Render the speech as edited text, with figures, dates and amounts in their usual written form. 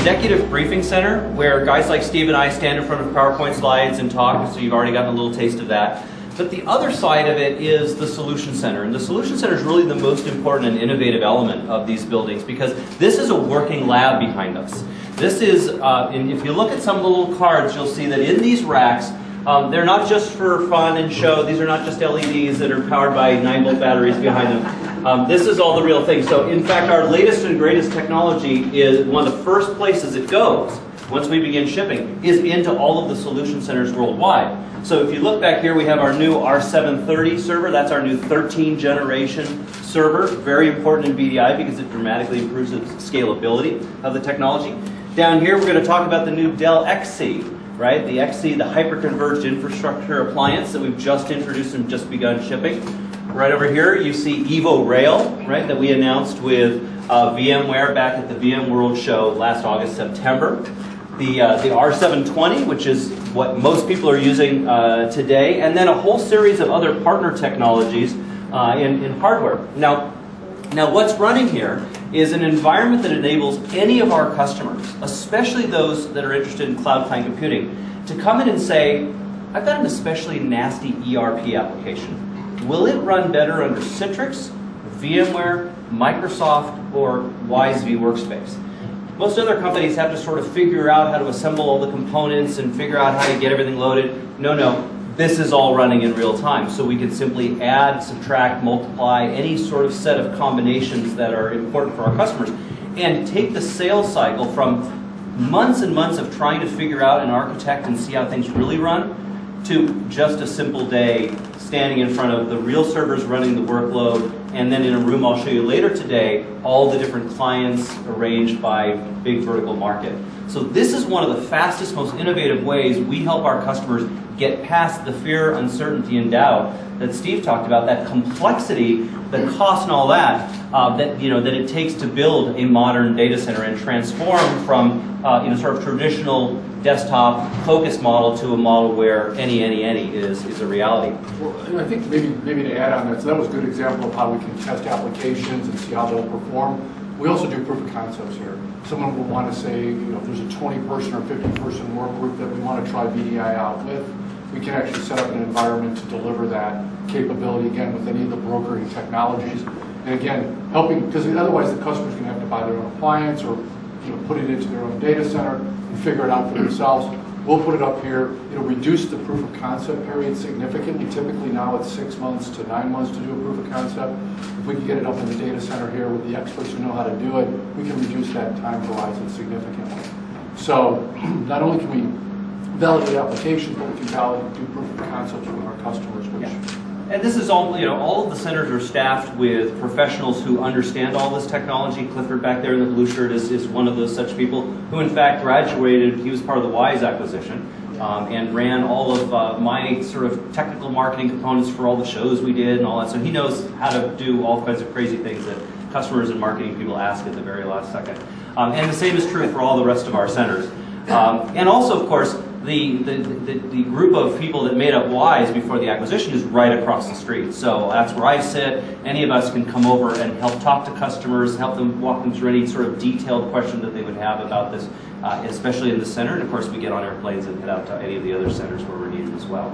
executive briefing center where guys like Steve and I stand in front of PowerPoint slides and talk, so you've already gotten a little taste of that. But the other side of it is the Solution Center. And the Solution Center is really the most important and innovative element of these buildings because this is a working lab behind us. This is, and if you look at some of the little cards, you'll see that in these racks, they're not just for fun and show. These are not just LEDs that are powered by 9-volt batteries behind them. This is all the real thing. So in fact, our latest and greatest technology is one of the first places it goes once we begin shipping is into all of the Solution Centers worldwide. So if you look back here, we have our new R730 server. That's our new 13th generation server. Very important in BDI because it dramatically improves the scalability of the technology. Down here, we're going to talk about the new Dell XC, right? The XC, the hyper-converged infrastructure appliance that we've just introduced and just begun shipping. Right over here, you see Evo Rail, right, that we announced with VMware back at the VMworld show last August, September. The R720, which is what most people are using today, and then a whole series of other partner technologies in hardware. Now what's running here is an environment that enables any of our customers, especially those that are interested in cloud client computing, to come in and say, I've got an especially nasty ERP application. Will it run better under Citrix, VMware, Microsoft, or Wise vWorkspace? Most other companies have to sort of figure out how to assemble all the components and figure out how to get everything loaded. No, this is all running in real time. So we can simply add, subtract, multiply, any sort of set of combinations that are important for our customers and take the sales cycle from months and months of trying to figure out and architect and see how things really run to just a simple day standing in front of the real servers running the workload, and then in a room I'll show you later today, all the different clients arranged by big vertical market. So this is one of the fastest, most innovative ways we help our customers get past the fear, uncertainty, and doubt that Steve talked about, that complexity, the cost and all that, that it takes to build a modern data center and transform from sort of traditional desktop focused model to a model where any is a reality. Well, I think maybe to add on that, so that was a good example of how we can test applications and see how they'll perform. We also do proof of concepts here. Someone will want to say, if there's a 20-person or 50-person work group that we want to try VDI out with, we can actually set up an environment to deliver that capability, again, with any of the brokering technologies. And again, helping, because otherwise the customer's going to have to buy their own appliance or put it into their own data center and figure it out for themselves. We'll put it up here. It'll reduce the proof of concept period significantly. Typically now it's 6 months to 9 months to do a proof of concept. If we can get it up in the data center here with the experts who know how to do it, we can reduce that time horizon significantly. So not only can we validate applications, but we can do proof of concepts with our customers. Which, And this is all, all of the centers are staffed with professionals who understand all this technology. Clifford back there in the blue shirt is one of those such people who in fact graduated. He was part of the Wise acquisition and ran all of my sort of technical marketing components for all the shows we did and all that. So he knows how to do all kinds of crazy things that customers and marketing people ask at the very last second. And the same is true for all the rest of our centers. And also, of course, the group of people that made up Wise before the acquisition is right across the street. So that's where I sit. Any of us can come over and help talk to customers, help them walk them through any sort of detailed question that they would have about this, especially in the center. And of course, we get on airplanes and head out to any of the other centers where we're needed as well.